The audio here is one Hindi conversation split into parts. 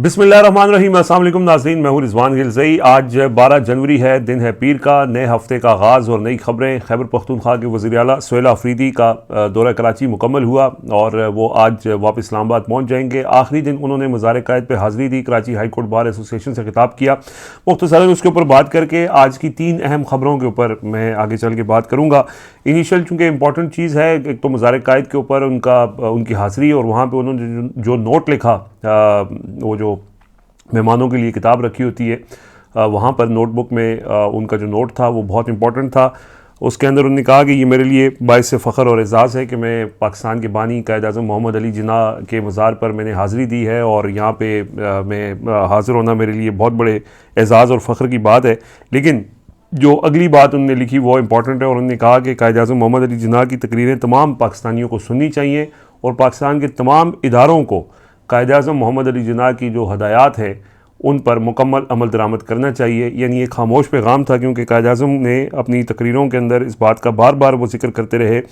बिस्मिल्लाहिर्रहमानिर्रहीम। अस्सलाम वालेकुम नाज़रीन, मैं हूं रिजवान गिलज़ई। आज 12 जनवरी है, दिन है पीर का। नए हफ्ते का आगाज़ और नई खबरें। खैबर पख्तूनख्वा के वज़ीर आला सुहेल आफरीदी का दौरा कराची मुकम्मल हुआ और वो आज वापस इस्लामाबाद पहुंच जाएंगे। आखिरी दिन उन्होंने मज़ार क़ायद पर हाज़िरी दी। Karachi high court bar association से खिताब किया। मुख्तसरन उसके ऊपर बात करके आज की 3 अहम खबरों के ऊपर मैं आगे चल के बात करूँगा। इनिशियल चूँकि इंपॉर्टेंट चीज़ है, एक तो मज़ार क़ायद के ऊपर उनकी हाज़िरी और वहाँ पर उन्होंने जो नोट लिखा, वो जो मेहमानों के लिए किताब रखी होती है, वहाँ पर नोटबुक में उनका जो नोट था वो बहुत इंपॉर्टेंट था। उसके अंदर उन्होंने कहा कि ये मेरे लिए बाइस फ़ख्र और एज़ाज़ है कि मैं पाकिस्तान के बानी कायद-ए-आज़म मोहम्मद अली जिन्ना के मज़ार पर मैंने हाज़िरी दी है और यहाँ पे मैं हाज़िर होना मेरे लिए बहुत बड़े एज़ाज़ और फ़ख्र की बात है। लेकिन जो अगली बात उन्होंने लिखी वो इम्पॉर्टेंट है और उन्होंने कहा कि कायद-ए-आज़म मोहम्मद अली जिन्ना की तकरीरें तमाम पाकिस्तानियों को सुननी चाहिए और पाकिस्तान के तमाम इदारों को कायद-ए-आज़म मोहम्मद अली जिन्ना की जो हदायत है उन पर मुकम्मल अमल दरामद करना चाहिए। यानी एक खामोश पैगाम था, क्योंकि कायद-ए-आज़म ने अपनी तकरीरों के अंदर इस बात का बार बार वो जिक्र करते रहे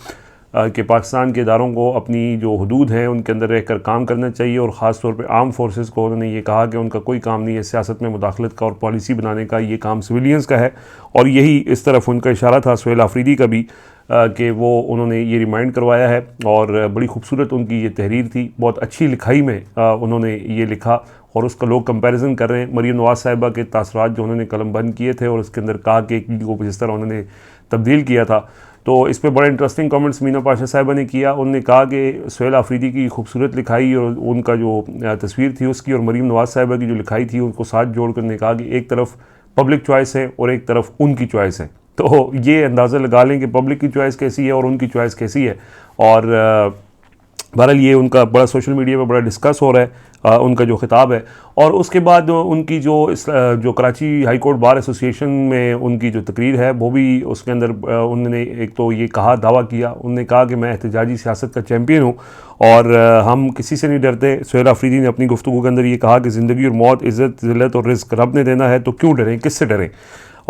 कि पाकिस्तान के इदारों को अपनी जो हदूद हैं उनके अंदर रहकर काम करना चाहिए और ख़ास तौर पे आर्म फोर्सेस को उन्होंने ये कहा कि उनका कोई काम नहीं है सियासत में मुदाखलत का और पॉलिसी बनाने का, ये काम सिविलियंस का है। और यही इस तरफ उनका इशारा था सुहेल आफरीदी का भी कि वो उन्होंने ये रिमाइंड करवाया है। और बड़ी खूबसूरत उनकी ये तहरीर थी, बहुत अच्छी लिखाई में उन्होंने ये लिखा और उसका लोग कंपैरिजन कर रहे हैं मरीम नवाज़ साहिबा के तासरात जो उन्होंने कलम बंद किए थे और उसके अंदर कहा कि को जिस तरह उन्होंने तब्दील किया था। तो इस पर बड़े इंटरेस्टिंग कमेंट्स मीना पाशा साहिबा ने किया। उन्होंने कहा कि सुहेल आफरीदी की खूबसूरत लिखाई और उनका जो तस्वीर थी उसकी और मरीम नवाज़ साहिबा की जो लिखाई थी उनको साथ जोड़ कर उन्होंने कहा कि एक तरफ पब्लिक चॉइस है और एक तरफ उनकी चॉइस है। तो ये अंदाज़ा लगा लें कि पब्लिक की चॉइस कैसी है और उनकी चॉइस कैसी है। और बहरहाल ये उनका बड़ा सोशल मीडिया पर बड़ा डिस्कस हो रहा है, उनका जो खिताब है। और उसके बाद उनकी जो Karachi high court bar association में उनकी जो तकरीर है वो भी उसके अंदर उन्होंने एक तो ये कहा, दावा किया, उन्होंने कहा कि मैं एहतजाजी सियासत का चैम्पियन हूँ और हम किसी से नहीं डरते। सुहेल आफरीदी ने अपनी गुफ्तगू के अंदर ये कहा कि ज़िंदगी और मौत, इज़्ज़त, ज़िल्लत और रिज़्क़ रब ने देना है, तो क्यों डरें, किससे डरें।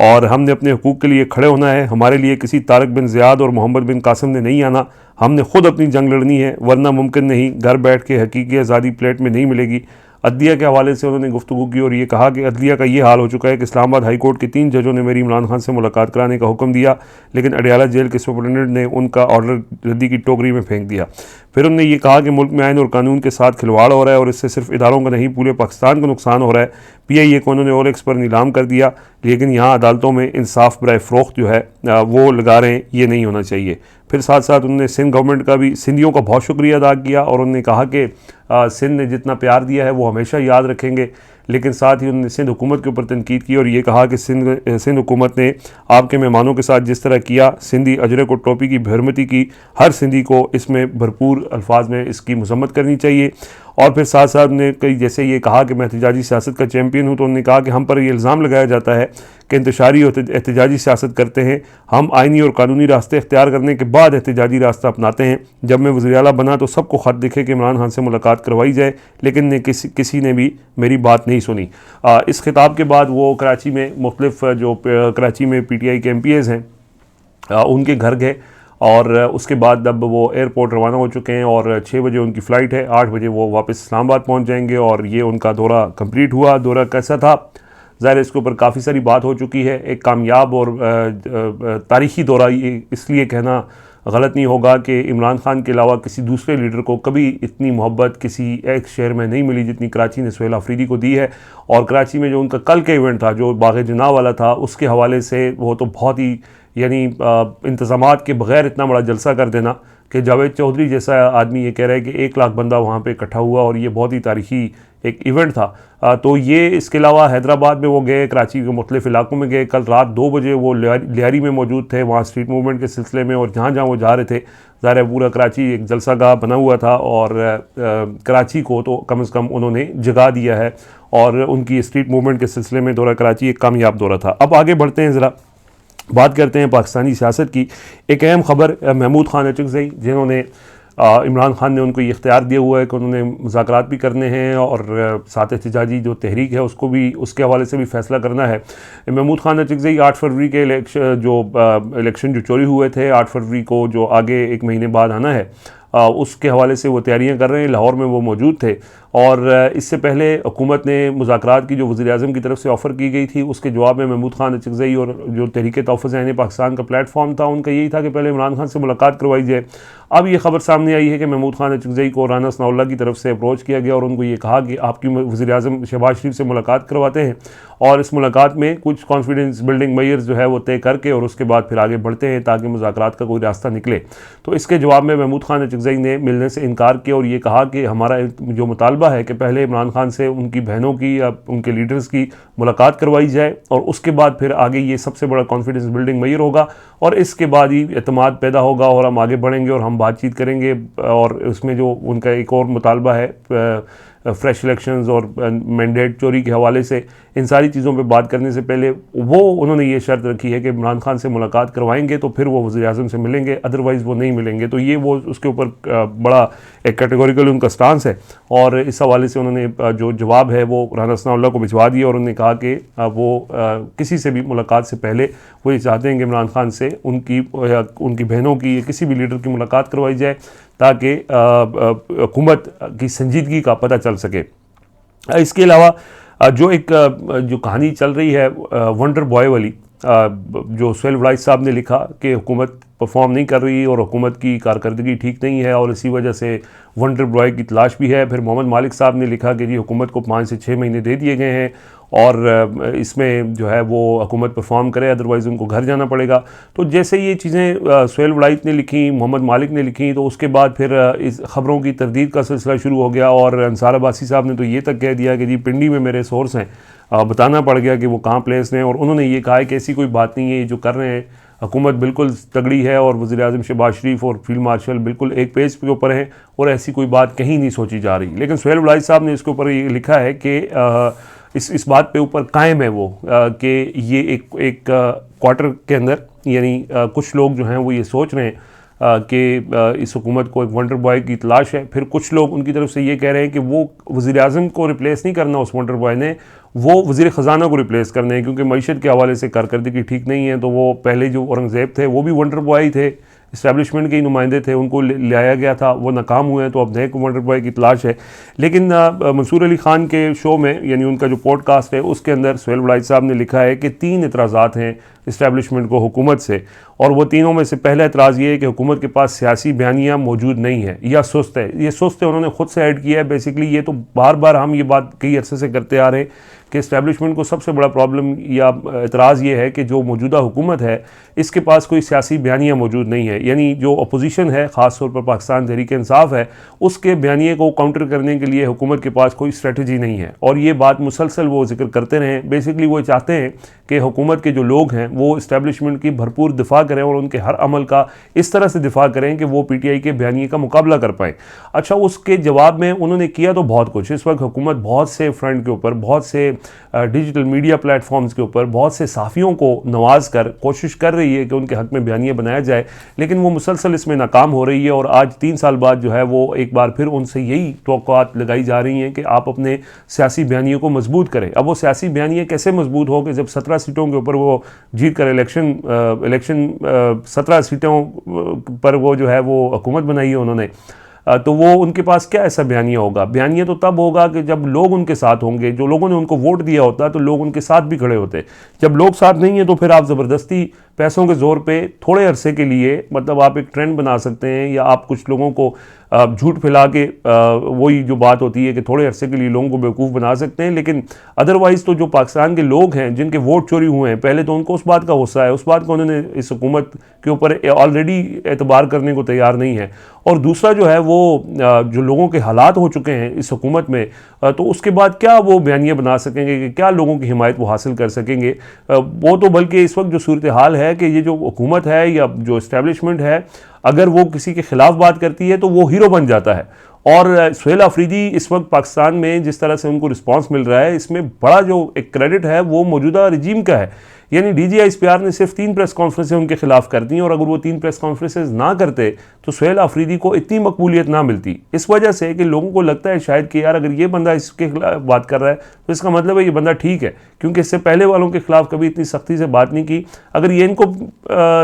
और हमने अपने हुकूक़ के लिए खड़े होना है। हमारे लिए किसी तारिक बिन ज़ियाद और मोहम्मद बिन कासिम ने नहीं आना, हमने ख़ुद अपनी जंग लड़नी है, वरना मुमकिन नहीं, घर बैठ के हकीकी आज़ादी प्लेट में नहीं मिलेगी। अदलिया के हवाले से उन्होंने गुफ्तगू की और ये कहा कि अदलिया का ये हाल हो चुका है कि इस्लामाबाद हाई कोर्ट के 3 जजों ने मेरी इमरान खान से मुलाकात कराने का हुक्म दिया, लेकिन अडयाला जेल के सुपरिटेंडेंट ने उनका ऑर्डर रद्दी की टोकरी में फेंक दिया। फिर उन्होंने ये कहा कि मुल्क में आइन और कानून के साथ खिलवाड़ हो रहा है और इससे सिर्फ इदारों का नहीं पूरे पाकिस्तान को नुकसान हो रहा है। PIA को उन्होंने OLX पर नीलाम कर दिया, लेकिन यहाँ अदालतों में इंसाफ बराए फ़रोख्त जो है वो लगा रहे हैं, ये नहीं होना चाहिए। फिर साथ साथ उन्होंने सिंध गवर्नमेंट का भी, सिंधियों का बहुत शुक्रिया अदा किया और उन्होंने कहा कि सिंध ने जितना प्यार दिया है वो हमेशा याद रखेंगे। लेकिन साथ ही उन्होंने सिंध हुकूमत के ऊपर तनकीद की और ये कहा कि सिंध हुकूमत ने आपके मेहमानों के साथ जिस तरह किया, सिंधी अजरे को टोपी की बेहरमती की, हर सिंधी को इसमें भरपूर अल्फाज में इसकी मजम्मत करनी चाहिए। और फिर साथ साथ ने कई जैसे ये कहा कि मैं एहतजाजी सियासत का चैम्पियन हूँ, तो उन्होंने कहा कि हम पर ये इल्ज़ाम लगाया जाता है कि इंतशारी और एहतजाजी सियासत करते हैं। हम आइनी और कानूनी रास्ते इख्तियार करने के बाद एहतजाजी रास्ता अपनाते हैं। जब मैं वज़ीर आला बना तो सबको ख़त दिखे कि इमरान खान से मुलाकात करवाई जाए, लेकिन किसी ने भी मेरी बात नहीं सुनी। इस खिताब के बाद वो कराची में मुख्तलिफ जो कराची में PTI के MPs हैं उनके घर गए और उसके बाद अब वो एयरपोर्ट रवाना हो चुके हैं और 6 बजे उनकी फ़्लाइट है, 8 बजे वो वापस इस्लामाबाद पहुंच जाएंगे। और ये उनका दौरा कंप्लीट हुआ। दौरा कैसा था, ज़ाहिर इसके ऊपर काफ़ी सारी बात हो चुकी है। एक कामयाब और तारीख़ी दौरा, ये इसलिए कहना गलत नहीं होगा कि इमरान खान के अलावा किसी दूसरे लीडर को कभी इतनी मोहब्बत किसी एक शहर में नहीं मिली जितनी कराची ने सुहेल आफरीदी को दी है। और कराची में जो उनका कल का इवेंट था जो बाग़ जनाह वाला था, उसके हवाले से वो तो बहुत ही यानी इंतज़ामात के बग़ैर इतना बड़ा जलसा कर देना कि जावेद चौधरी जैसा आदमी ये कह रहा है कि 1 लाख बंदा वहाँ पे इकट्ठा हुआ और ये बहुत ही तारीख़ी एक इवेंट था। तो ये इसके अलावा हैदराबाद में वो गए, कराची के मुख्तलिफ इलाकों में गए। कल रात 2 बजे वो लियारी में मौजूद थे, वहाँ स्ट्रीट मूवमेंट के सिलसिले में, और जहाँ जहाँ वो जा रहे थे, ज़ाहिर है पूरा कराची एक जलसा गाह बना हुआ था और कराची को तो कम से कम उन्होंने जगा दिया है और उनकी स्ट्रीट मूवमेंट के सिलसिले में दौरा कराची एक कामयाब दौरा था। अब आगे बढ़ते हैं, ज़रा बात करते हैं पाकिस्तानी सियासत की। एक अहम ख़बर, महमूद खान अचकज़ई जिन्होंने इमरान खान ने उनको ये इख्तियार दिया हुआ है कि उन्होंने मुज़ाकरात भी करने हैं और साथ एहतजाजी जो तहरीक है उसको भी, उसके हवाले से भी फ़ैसला करना है। महमूद खान अचकज़ई 8 फरवरी के इलेक्शन जो चोरी हुए थे, 8 फरवरी को जो आगे 1 महीने बाद आना है, उसके हवाले से वो तैयारियां कर रहे हैं। लाहौर में वो मौजूद थे और इससे पहले हुकूमत ने मुज़ाकरात की जो वज़ीर-ए-आज़म की तरफ से ऑफ़र की गई थी उसके जवाब में महमूद खान अचकज़ई और जो तहरीक तोफ़ुज़ ऐन पाकिस्तान का प्लेटफॉर्म था उनका यही था कि पहले इमरान खान से मुलाकात करवाई जाए। अब ये खबर सामने आई है कि महमूद खान अचकज़ई को राना सनाउल्लाह की तरफ से अप्रोच किया गया और उनको ये कहा कि आपकी वज़ीर-ए-आज़म शहबाज शरीफ से मुलाकात करवाते हैं और इस मुलाकात में कुछ कॉन्फिडेंस बिल्डिंग मेजर्स जो है वो तय करके और उसके बाद फिर आगे बढ़ते हैं ताकि मुज़ाकरात का कोई रास्ता निकले। तो इसके जवाब में महमूद खान अचकज़ई ने मिलने से इनकार किया और ये कहा कि हमारा जो मुतालबा है कि पहले इमरान खान से उनकी बहनों की या उनके लीडर्स की मुलाकात करवाई जाए और उसके बाद फिर आगे ये सबसे बड़ा कॉन्फिडेंस बिल्डिंग मेजर होगा और इसके बाद ही एतमाद पैदा होगा और हम आगे बढ़ेंगे और हम बातचीत करेंगे। और उसमें जो उनका एक और मुतालबा है फ्रेश इलेक्शंस और मैंडेट चोरी के हवाले से, इन सारी चीज़ों पे बात करने से पहले वो उन्होंने ये शर्त रखी है कि इमरान खान से मुलाकात करवाएंगे तो फिर वो वज़ीर-ए-आज़म से मिलेंगे, अदरवाइज़ वो नहीं मिलेंगे। तो ये वो उसके ऊपर बड़ा एक कैटेगोरिकल उनका स्टांस है और इस हवाले से उन्होंने जो जवाब है वो राना सनाउल्लाह को भिजवा दिया और उन्होंने कहा कि वो किसी से भी मुलाकात से पहले वो ये चाहते हैं कि इमरान खान से उनकी बहनों की किसी भी लीडर की मुलाकात करवाई जाए ताकि हुकूमत की संजीदगी का पता चल सके। इसके अलावा जो कहानी चल रही है वंडर बॉय वाली, जो सुहेल वड़ाइच साहब ने लिखा कि हुकूमत परफॉर्म नहीं कर रही और हुकूमत की कारकर्दगी ठीक नहीं है और इसी वजह से वंडर बॉय की तलाश भी है। फिर मोहम्मद मालिक साहब ने लिखा कि जी हुकूमत को 5 से 6 महीने दे दिए गए हैं और इसमें जो है वो हुकूमत परफॉर्म करे, अदरवाइज़ उनको घर जाना पड़ेगा। तो जैसे ये चीज़ें सुहेल वड़ाइच ने लिखी, मोहम्मद मालिक ने लिखी, तो उसके बाद फिर इस ख़बरों की तरदीद का सिलसिला शुरू हो गया और अंसार अब्बासी साहब ने तो ये तक कह दिया कि जी पिंडी में मेरे सोर्स हैं, बताना पड़ गया कि वो कहाँ प्लेस हैं और उन्होंने ये कहा है कि ऐसी कोई बात नहीं है, ये जो कर रहे हैं हुकूमत बिल्कुल तगड़ी है और वज़ीर-ए-आज़म शहबाज शरीफ और फील्ड मार्शल बिल्कुल एक पेज के ऊपर हैं और ऐसी कोई बात कहीं नहीं सोची जा रही। लेकिन सुहेल वड़ाइच साहब ने इसके ऊपर ये लिखा है कि इस बात पे ऊपर कायम है वो कि ये एक क्वार्टर के अंदर यानी कुछ लोग जो हैं वो ये सोच रहे हैं कि इस हुकूमत को एक वंडर बॉय की तलाश है। फिर कुछ लोग उनकी तरफ से ये कह रहे हैं कि वो वज़ीर-ए-आज़म को रिप्लेस नहीं करना उस वंडर बॉय ने, वो वज़ीर ख़जाना को रिप्लेस करने हैं क्योंकि मईशत के हवाले से कारकर्दगी ठीक नहीं है। तो वो पहले जो औरंगज़ेब थे वो भी वंडर बॉय ही थे, इस्टेब्लिशमेंट के ही नुमाइंदे थे, उनको लाया गया था, वो नाकाम हुए हैं तो अब नए वंडर बॉय की तलाश है। लेकिन मंसूर अली ख़ान के शो में यानी उनका जो पॉडकास्ट है उसके अंदर सुहेल वड़ाइच साहब ने लिखा है कि 3 एतराज़ात हैं इस्टेब्लिशमेंट को हुकूमत से और वो तीनों में से पहला एतराज़ ये है कि हुकूमत के पास सियासी बयानियाँ मौजूद नहीं है या सुस्त है। ये सुस्त है उन्होंने ख़ुद से ऐड किया है। बेसिकली ये तो बार बार हम ये बात कई अरसे से करते आ रहे हैं कि इस्टेब्लिशमेंट को सबसे बड़ा प्रॉब्लम या एतराज़ ये है कि जो मौजूदा हुकूमत है इसके पास कोई सियासी बयानिया मौजूद नहीं है। यानी जो अपोजिशन है ख़ास तौर पर पाकिस्तान तहरीक इंसाफ है उसके बयानिए को काउंटर करने के लिए हुकूमत के पास कोई स्ट्रेटजी नहीं है और ये बात मुसलसल वो जिक्र करते रहें। बेसिकली वो चाहते हैं कि हुकूमत के जो लोग हैं वो इस्टेब्लिशमेंट की भरपूर दिफा करें और उनके हर अमल का इस तरह से दिफा करें कि वो PTI के बयानिए का मुकाबला कर पाएँ। अच्छा, उसके जवाब में उन्होंने किया तो बहुत कुछ। इस वक्त हुकूमत बहुत से फ्रंट के ऊपर, बहुत से डिजिटल मीडिया प्लेटफॉर्म्स के ऊपर, बहुत से साफ़ियों को नवाज कर कोशिश कर रही है कि उनके हक़ में बयानिया बनाया जाए, लेकिन वो मुसलसल इसमें नाकाम हो रही है। और आज 3 साल बाद जो है वो एक बार फिर उनसे यही तवक्कुआत लगाई जा रही हैं कि आप अपने सियासी बयानियों को मजबूत करें। अब वो सियासी बयानिया कैसे मजबूत हो कि जब 17 सीटों के ऊपर वो जीत कर इलेक्शन 17 सीटों पर वो जो है वो हुकूमत बनाई है उन्होंने, तो वो उनके पास क्या ऐसा बयानिया होगा? बयानिया तो तब होगा कि जब लोग उनके साथ होंगे, जो लोगों ने उनको वोट दिया होता तो लोग उनके साथ भी खड़े होते। जब लोग साथ नहीं है तो फिर आप ज़बरदस्ती पैसों के ज़ोर पे थोड़े अरसे के लिए मतलब आप एक ट्रेंड बना सकते हैं या आप कुछ लोगों को झूठ फैला के वही जो बात होती है कि थोड़े अरसे के लिए लोगों को बेवकूफ़ बना सकते हैं। लेकिन अदरवाइज़ तो जो पाकिस्तान के लोग हैं जिनके वोट चोरी हुए हैं, पहले तो उनको उस बात का गुस्सा है, उस बात को उन्होंने इस हुकूमत के ऊपर ऑलरेडी एतबार करने को तैयार नहीं है। और दूसरा जो है वो जो लोगों के हालात हो चुके हैं इस हुकूमत में, तो उसके बाद क्या वो बयानिया बना सकेंगे कि क्या लोगों की हिमायत वो हासिल कर सकेंगे? वो तो बल्कि इस वक्त जो सूरत हाल है कि ये जो हुकूमत है या जो इस्टेब्लिशमेंट है, अगर वो किसी के ख़िलाफ़ बात करती है तो वो हीरो बन जाता है। और सुहेल अफरीदी इस वक्त पाकिस्तान में जिस तरह से उनको रिस्पांस मिल रहा है, इसमें बड़ा जो एक क्रेडिट है वो मौजूदा रजीम का है। यानी DGISPR ने सिर्फ 3 प्रेस कॉन्फ्रेंसें उनके खिलाफ कर दी और अगर वो 3 प्रेस कॉन्फ्रेंसेज ना करते तो सुहेल आफरीदी को इतनी मकबूलियत ना मिलती। इस वजह से कि लोगों को लगता है शायद कि यार अगर ये बंदा इसके खिलाफ बात कर रहा है तो इसका मतलब है ये बंदा ठीक है, क्योंकि इससे पहले वालों के खिलाफ कभी इतनी सख्ती से बात नहीं की। अगर ये इनको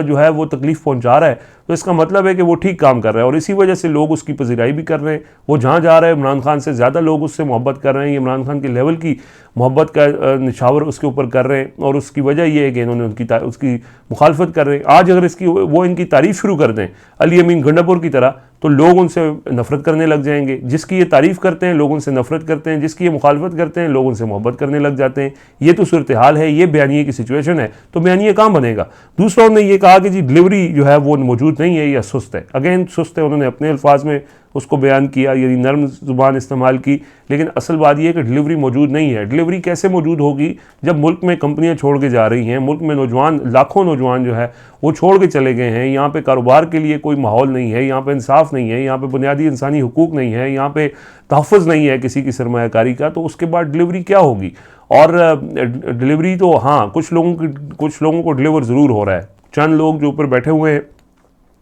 जो है वो तकलीफ पहुंचा रहा है तो इसका मतलब है कि वो ठीक काम कर रहा है और इसी वजह से लोग उसकी पजीराई भी कर रहे हैं। वो जहाँ जा रहा है इमरान खान से ज़्यादा लोग उससे मोहब्बत कर रहे हैं, इमरान खान के लेवल की मोहब्बत का निछावर उसके ऊपर कर रहे हैं और उसकी वजह यह है कि इन्होंने उसकी मुखालफत कर रहे हैं। आज अगर वो इनकी तारीफ़ शुरू कर दें अली अमीन गंडापुर की तरह तो लोग उनसे नफरत करने लग जाएंगे। जिसकी ये तारीफ़ करते हैं लोग उनसे नफरत करते हैं, जिसकी ये मुखालफत करते हैं लोग उनसे मोहब्बत करने लग जाते हैं। ये तो सूरत हाल है, ये बयानिए की सिचुएशन है, तो बयानिए कहाँ बनेगा। दूसरा उन्होंने ये कहा कि जी डिलीवरी जो है वो मौजूद नहीं है या सुस्त है। अगेन सुस्त है, उन्होंने अपने अल्फाज में उसको बयान किया, यानी नर्म ज़ुबान इस्तेमाल की, लेकिन असल बात यह है कि डिलीवरी मौजूद नहीं है। डिलीवरी कैसे मौजूद होगी जब मुल्क में कंपनियां छोड़ के जा रही हैं, मुल्क में नौजवान लाखों नौजवान जो है वो छोड़ के चले गए हैं। यहाँ पे कारोबार के लिए कोई माहौल नहीं है, यहाँ पे इंसाफ नहीं है, यहाँ पे बुनियादी इंसानी हुकूक नहीं है, यहाँ पे तहफ़्फ़ुज़ नहीं है किसी की सरमायाकारी का, तो उसके बाद डिलीवरी क्या होगी। और डिलीवरी तो हाँ कुछ लोगों को डिलीवर ज़रूर हो रहा है। चंद लोग जो ऊपर बैठे हुए हैं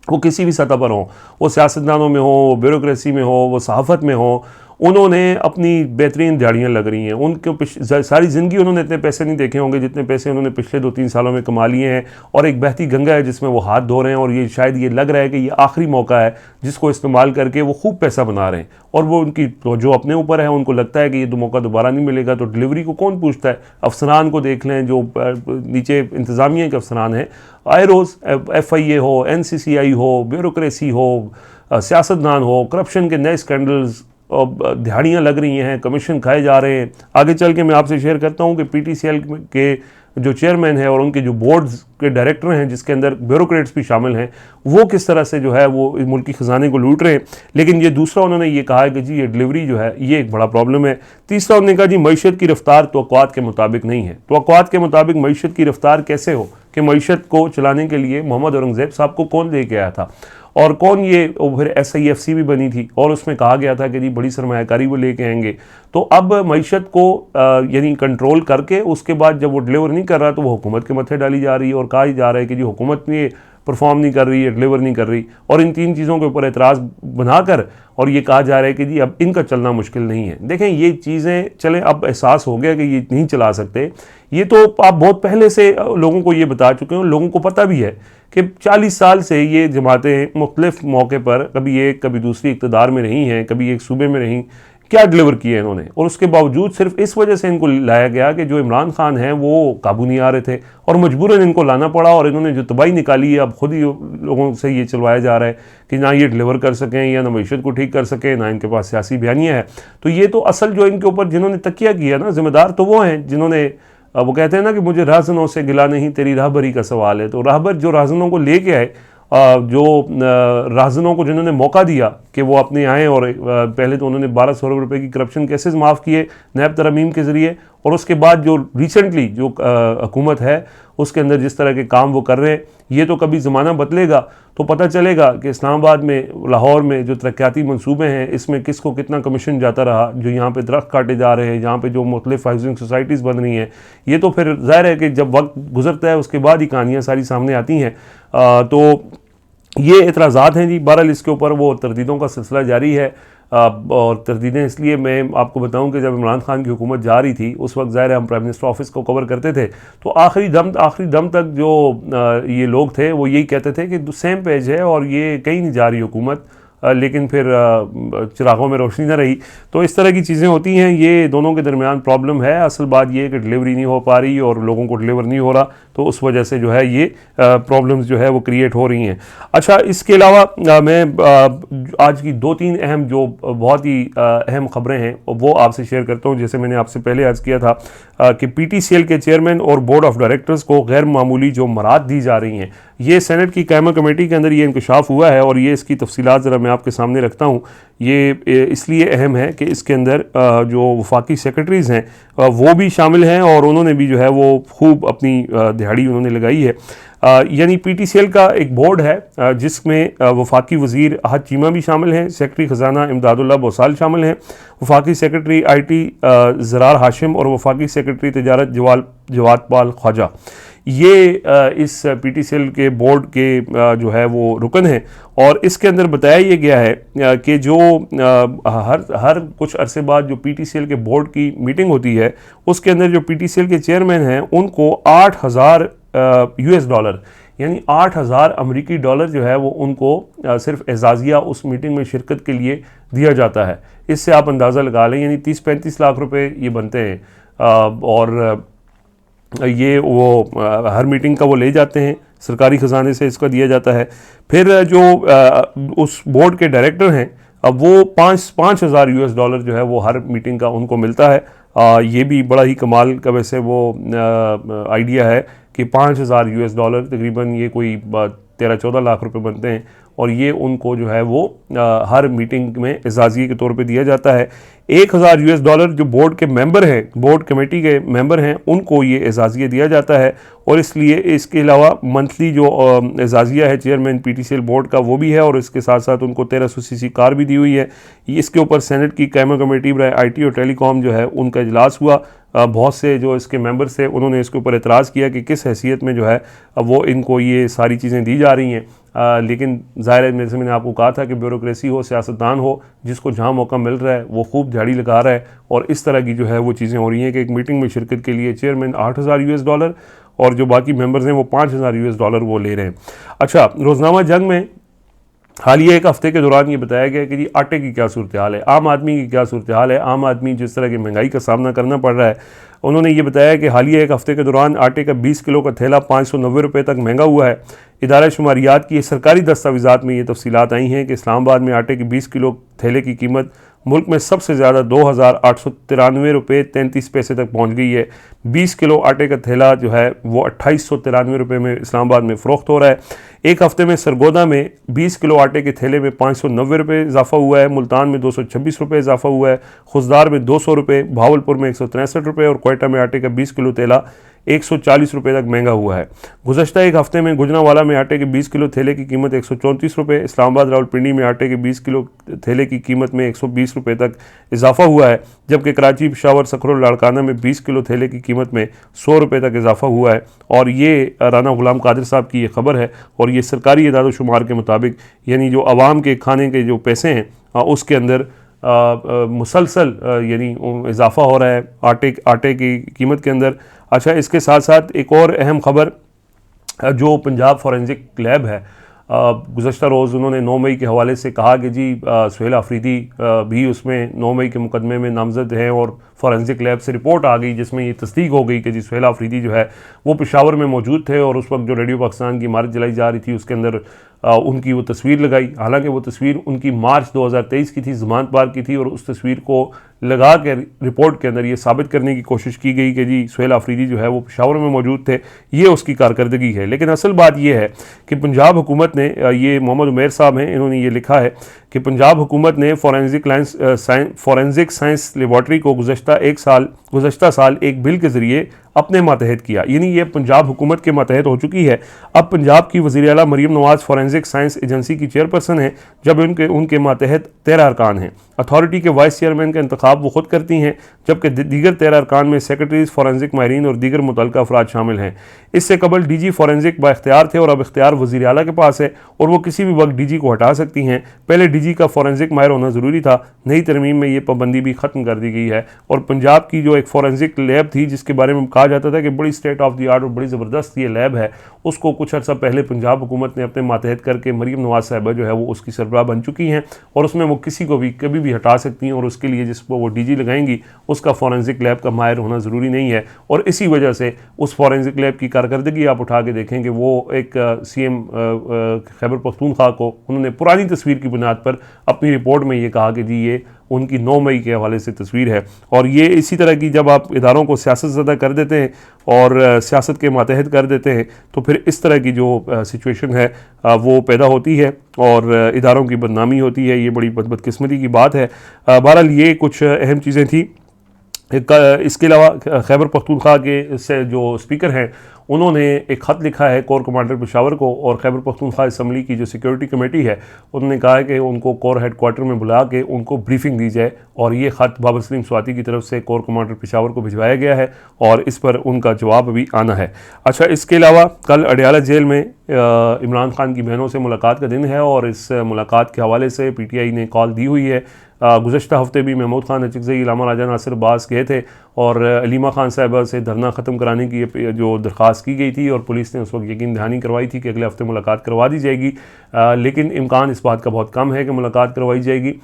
वो किसी भी सतह पर हों, वो सियासतदानों में हो, वो ब्यूरोक्रेसी में हो, वो सहाफ़त में हो, उन्होंने अपनी बेहतरीन दिहाड़ियाँ लग रही हैं। उनके सारी ज़िंदगी उन्होंने इतने पैसे नहीं देखे होंगे जितने पैसे उन्होंने पिछले 2-3 सालों में कमा लिए हैं और एक बहती गंगा है जिसमें वो हाथ धो रहे हैं और ये शायद ये लग रहा है कि ये आखिरी मौका है जिसको इस्तेमाल करके वो खूब पैसा बना रहे हैं। और वो उनकी जो अपने ऊपर है, उनको लगता है कि ये मौका दोबारा नहीं मिलेगा। तो डिलीवरी को कौन पूछता है। अफसरान को देख लें जो नीचे इंतज़ामिया के अफसरान हैं, आए रोज़ FIA हो, NCCI हो, ब्यूरोक्रेसी हो, सियासतदान हो, करप्शन के नए स्कैंडल्स दिहाड़ियाँ लग रही हैं, कमीशन खाए जा रहे हैं। आगे चल के मैं आपसे शेयर करता हूँ कि PTCL के जो चेयरमैन है और उनके जो बोर्ड्स के डायरेक्टर हैं जिसके अंदर ब्यूरोक्रेट्स भी शामिल हैं, वो किस तरह से जो है वो मुल्की ख़जाने को लूट रहे हैं। लेकिन ये दूसरा उन्होंने ये कहा है कि जी ये डिलीवरी जो है ये एक बड़ा प्रॉब्लम है। तीसरा उन्होंने कहा जी मईशत की रफ्तार तवक्कुआत के मुताबिक नहीं है। तवक्कुआत के मुताबिक मईशत की रफ्तार कैसे हो कि मईशत को चलाने के लिए मोहम्मद औरंगज़ेब साहब को कौन लेके आया था और कौन ये फिर SIFC भी बनी थी और उसमें कहा गया था कि जी बड़ी सरमायाकारी वो लेके आएंगे। तो अब मईशत को यानी कंट्रोल करके उसके बाद जब वो डिलीवर नहीं कर रहा तो वो हुकूमत के मत्थे डाली जा रही है और कहा जा रहा है कि जी हुकूमत ने परफॉर्म नहीं कर रही है, डिलीवर नहीं कर रही। और इन 3 चीज़ों के ऊपर एतराज़ बनाकर और ये कहा जा रहा है कि जी अब इनका चलना मुश्किल नहीं है। देखें ये चीज़ें चलें, अब एहसास हो गया कि ये नहीं चला सकते। ये तो आप बहुत पहले से लोगों को ये बता चुके हैं, लोगों को पता भी है कि 40 साल से ये जमातें मुख्तलिफ मौके पर कभी एक कभी दूसरी इक़्तिदार में रही हैं, कभी एक सूबे में रहीं, क्या डिलीवर किए इन्होंने। और उसके बावजूद सिर्फ इस वजह से इनको लाया गया कि जो इमरान खान हैं वो काबू नहीं आ रहे थे और मजबूरन इनको लाना पड़ा और इन्होंने जो तबाही निकाली है अब खुद ही लोगों से ये चलवाया जा रहा है कि ना ये डिलीवर कर सकें या ना मईशत को ठीक कर सकें, ना इनके पास सियासी बयानियाँ है। तो ये तो असल जो इनके ऊपर जिन्होंने तकिया किया ना, जिम्मेदार तो वो हैं जिन्होंने, वो कहते हैं ना कि मुझे राहजनों से गिला नहीं तेरी राहबरी का सवाल है। तो राहबर जो राहजनों को लेके आए, जो राहजनों को जिन्होंने मौका दिया कि वो अपने आएँ और पहले तो उन्होंने 1200 अरब रुपये की करप्शन केसेस माफ़ किए नैब तरमीम के ज़रिए, और उसके बाद जो रिसेंटली जो हुकूमत है उसके अंदर जिस तरह के काम वो कर रहे हैं, ये तो कभी ज़माना बदलेगा तो पता चलेगा कि इस्लामाबाद में, लाहौर में जो तरक्याती मंसूबे हैं इसमें किसको कितना कमीशन जाता रहा, जो यहाँ पे दरख्त काटे जा रहे हैं, यहाँ पे जो मुख्तलिफ हाउसिंग सोसाइटीज़ बन रही हैं। ये तो फिर ज़ाहिर है कि जब वक्त गुजरता है उसके बाद ही कहानियाँ सारी सामने आती हैं। तो ये एतराज़ात हैं जी। बहरहाल इसके ऊपर वो तरदीदों का सिलसिला जारी है और तरदीदें इसलिए मैं आपको बताऊं कि जब इमरान खान की हुकूमत जा रही थी उस वक्त ज़ाहिर हम प्राइम मिनिस्टर ऑफिस को कवर करते थे तो आखिरी दम तक जो ये लोग थे वो यही कहते थे कि सेम पेज है और ये कहीं नहीं जा रही हुकूमत, लेकिन फिर चिरागों में रोशनी न रही। तो इस तरह की चीज़ें होती हैं, ये दोनों के दरमियान प्रॉब्लम है। असल बात ये है कि डिलीवरी नहीं हो पा रही और लोगों को डिलीवर नहीं हो रहा, तो उस वजह से जो है ये प्रॉब्लम्स जो है वो क्रिएट हो रही हैं। अच्छा, इसके अलावा मैं आज की 2-3 अहम जो बहुत ही अहम ख़बरें हैं वो आपसे शेयर करता हूँ। जैसे मैंने आपसे पहले अर्ज़ किया था कि PTCL के चेयरमैन और बोर्ड ऑफ डायरेक्टर्स को गैर मामूली जो मराद दी जा रही हैं, ये सेनेट की कायमा कमेटी के अंदर ये इंकशाफ हुआ है और ये इसकी तफसीलात ज़रा मैं आपके सामने रखता हूँ। ये इसलिए अहम है कि इसके अंदर जो वफाकी सेक्रेटरीज़ हैं वो भी शामिल हैं और उन्होंने भी जो है वो खूब अपनी दिहाड़ी उन्होंने लगाई है। यानी PTCL का एक बोर्ड है जिसमें वफाकी वज़ीर अहद चीमा भी शामिल हैं, सेक्रेटरी ख़जाना इमदादुल्लाह बोसाल शामिल हैं, वफाकी सेक्रेटरी IT ज़रार हाशिम और वफाकी सेक्रेटरी तिजारत जवाद पाल ख्वाजा। ये इस PTCL के बोर्ड के जो है वो रुकन हैं। और इसके अंदर बताया ये गया है कि जो हर कुछ अरसे बाद जो PTCL के बोर्ड की मीटिंग होती है उसके अंदर जो PTCL के चेयरमैन हैं उनको 8,000 US डॉलर यानी 8,000 अमरीकी डॉलर जो है वो उनको सिर्फ एजाज़िया उस मीटिंग में शिरकत के लिए दिया जाता है। इससे आप अंदाज़ा लगा लें यानी 30-35 लाख रुपए ये बनते हैं। और ये वो हर मीटिंग का वो ले जाते हैं, सरकारी ख़जाने से इसका दिया जाता है। फिर जो उस बोर्ड के डायरेक्टर हैं अब वो 5,000 US डॉलर जो है वो हर मीटिंग का उनको मिलता है। ये भी बड़ा ही कमाल का वैसे वो आइडिया है कि 5,000 US डॉलर तकरीबन ये कोई 13-14 लाख रुपए बनते हैं और ये उनको जो है वो हर मीटिंग में एजाज़िये के तौर पे दिया जाता है। 1,000 US डॉलर जो बोर्ड के मेंबर हैं, बोर्ड कमेटी के मेंबर हैं, उनको ये एजाज़िया दिया जाता है। और इसलिए इसके अलावा मंथली जो एजाज़िया है चेयरमैन PTCL बोर्ड का वो भी है और इसके साथ साथ उनको 1300 cc कार भी दी हुई है। इसके ऊपर सेनेट की कायमा कमेटी बराए IT और टेलीकॉम जो है उनका इजलास हुआ। बहुत से जो इसके मेंबर्स थे उन्होंने इसके ऊपर एतराज़ किया कि किस हैसियत में जो है वो इनको ये सारी चीज़ें दी जा रही हैं। लेकिन ज़ाहिर है जैसे मैंने आपको कहा था कि ब्यूरोक्रेसी हो, सियासतदान हो, जिसको जहाँ मौका मिल रहा है वो खूब झाड़ी लगा रहा है और इस तरह की जो है वो चीज़ें हो रही हैं कि एक मीटिंग में शिरकत के लिए चेयरमैन 8,000 US डॉलर और जो बाकी मेंबर्स हैं वो 5,000 US डॉलर वो ले रहे हैं। अच्छा, रोज़नामा जंग में हालिया एक हफ़्ते के दौरान ये बताया गया कि जी आटे की क्या सूरत हाल है, आम आदमी की क्या सूरत हाल है, आम आदमी जिस तरह की महंगाई का सामना करना पड़ रहा है। उन्होंने ये बताया कि हालिया एक हफ़्ते के दौरान आटे का 20 किलो का थैला 590 रुपये तक महंगा हुआ है। इदारा शुमारियात की सरकारी दस्तावेज़ात में ये तफसीलात आई हैं कि इस्लामाबाद में आटे की 20 किलो थैले की कीमत मुल्क में सबसे ज़्यादा 2,893 रुपये 33 पैसे तक पहुँच गई है। 20 किलो आटे का थैला जो है वो 2,893 रुपये में इस्लामाबाद में फ़रोख्त हो रहा है। एक हफ़्ते में सरगोदा में 20 किलो आटे के थैले में 590 रुपये इजाफा हुआ है, मुल्तान में 226 रुपये इजाफा हुआ है, खुशदार में 200 रुपये, भावलपुर में 163 रुपये और कोयटा में आटे का 20 किलो थैला 140 रुपये तक महंगा हुआ है। गुज़श्ता एक हफ़्ते में गुजरांवाला में आटे के 20 किलो थैले की कीमत 134 रुपये, इस्लामाबाद रावलपिंडी में आटे के 20 किलो थैले की कीमत में 120 रुपये तक इजाफा हुआ है, जबकि कराची, पेशावर, सखर और लाड़काना में 20 किलो थैले की कीमत में 100 रुपये तक इजाफा हुआ है। और ये राना गुलाम कादिर साहब की ये खबर है और ये सरकारी इदारों-शुमार के मुताबिक यानी जो आवाम के खाने के जो पैसे हैं उसके अंदर मुसलसल यानी इजाफा हो रहा है आटे की कीमत के अंदर। अच्छा, इसके साथ साथ एक और अहम ख़बर जो पंजाब फॉरेंसिक लैब है, गुज़श्ता रोज़ उन्होंने 9 मई के हवाले से कहा कि जी सुहेल आफरीदी भी उसमें 9 मई के मुकदमे में नामजद हैं और फॉरेंसिक लैब से रिपोर्ट आ गई जिसमें ये तस्दीक हो गई कि जी सुहेल आफरीदी जो है वो पेशावर में मौजूद थे और उस वक्त जो रेडियो पाकिस्तान की इमारत जलाई जा रही थी उसके अंदर उनकी वो तस्वीर लगाई। हालांकि वो तस्वीर उनकी मार्च 2023 की थी, ज़मानत पार की थी और उस तस्वीर को लगा के रिपोर्ट के अंदर ये साबित करने की कोशिश की गई कि जी सुहेल आफरीदी जो है वो पेशावर में मौजूद थे, ये उसकी कारकर्दगी है। लेकिन असल बात ये है कि पंजाब हुकूमत ने, ये मोहम्मद उमेर साहब हैं, इन्होंने ये लिखा है कि पंजाब हुकूमत ने फॉरेंसिक साइंस लेबॉर्ट्री को गुज़श्ता साल एक बिल के ज़रिए अपने मातहत किया, यानी ये पंजाब हुकूमत के मातहत हो चुकी है। अब पंजाब की वज़ीर आला मरीम नवाज़ फॉरेंसिक साइंस एजेंसी की चेयरपर्सन है, जब उनके मातहत 13 अरकान हैं। अथॉरिटी के वाइस चेयरमैन का इंतखाब वो खुद करती हैं, जबकि दीगर 13 अरकान में सेक्रेटरीज, फॉरेंसिक माहिरीन और दीगर मुतल्लिक़ा अफराद शामिल हैं। इससे कबल DG फॉरेंसिक बाइख्तियार थे और अब इख्तियार वज़ीर आला के पास है और वो किसी भी वक्त DG को हटा सकती हैं। पहले DG का फॉरेंसिक माहिर होना ज़रूरी था, नई तरमीम में ये पाबंदी भी ख़त्म कर दी गई है। और पंजाब की जो एक फॉरेंसिक लैब थी जिसके बारे में कहा जाता था कि बड़ी स्टेट ऑफ द आर्ट और बड़ी ज़बरदस्त ये लैब है, उसको कुछ अर्सा पहले पंजाब हुकूमत ने अपने मातहत करके मरीम नवाज़ साहिबा जो है वो उसकी सरबराह बन चुकी हैं और उसमें वो किसी को भी कभी भी हटा सकती हैं और उसके लिए जिसको वो DG लगाएंगी उसका फॉरेंसिक लैब का माहिर होना ज़रूरी नहीं है। और इसी वजह से उस फॉरेंसिक लैब की कारकर्दगी आप उठा के देखें कि वो एक CM खैबर पख्तूनख्वा को उन्होंने पुरानी तस्वीर की बुनियाद पर अपनी रिपोर्ट में ये कहा कि जी ये उनकी 9 मई के हवाले से तस्वीर है। और ये इसी तरह की जब आप इदारों को सियासत ज़दा कर देते हैं और सियासत के मातहत कर देते हैं तो फिर इस तरह की जो सिचुएशन है वो पैदा होती है और इदारों की बदनामी होती है। ये बड़ी बदकिस्मती की बात है। बहरहाल ये कुछ अहम चीज़ें थी इसके अलावा खैबर पख्तूनख्वा के से जो स्पीकर हैं उन्होंने एक ख़त लिखा है कोर कमांडर पेशावर को, और खैबर पख्तूनख्वा असम्बली की जो सिक्योरिटी कमेटी है उन्होंने कहा है कि उनको कोर हेड क्वार्टर में बुला के उनको ब्रीफिंग दी जाए, और ये ख़त बाबर सलीम स्वाति की तरफ से कोर कमांडर पेशावर को भिजवाया गया है और इस पर उनका जवाब भी आना है। अच्छा, इसके अलावा कल अडयाला जेल में इमरान खान की बहनों से मुलाकात का दिन है, और इस मुलाकात के हवाले से PTI ने कॉल दी हुई है। गुज़श्ता हफ्ते भी महमूद खान अचकज़ई, इलामा राजा नासिर अब्बास गए थे और अलीमा खान साहिबा से धरना ख़त्म कराने की जो दरख्वास्त की गई थी, और पुलिस ने उस वक्त यकीन दहानी करवाई थी कि अगले हफ्ते मुलाकात करवा दी जाएगी, लेकिन इम्कान इस बात का बहुत कम है कि मुलाकात करवाई जाएगी।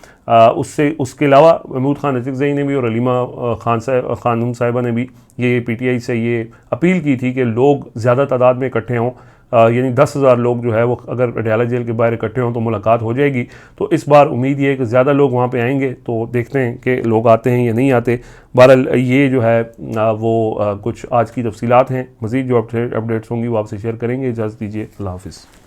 उसके अलावा महमूद खान अचकज़ई ने भी और अलीमा खानम साहिबा ने भी ये PTI से ये अपील की थी कि लोग ज़्यादा तादाद में इकट्ठे हों, यानी 10,000 लोग जो है वो अगर अडयाला जेल के बाहर इकट्ठे हों तो मुलाकात हो जाएगी। तो इस बार उम्मीद ये है कि ज़्यादा लोग वहाँ पे आएंगे, तो देखते हैं कि लोग आते हैं या नहीं आते। बहरहाल ये जो है वो कुछ आज की तफसीलात हैं। मज़ीद जो अपडेट्स होंगी वो आपसे शेयर करेंगे। इजाज़त दीजिए, अल्लाह हाफ़िज़।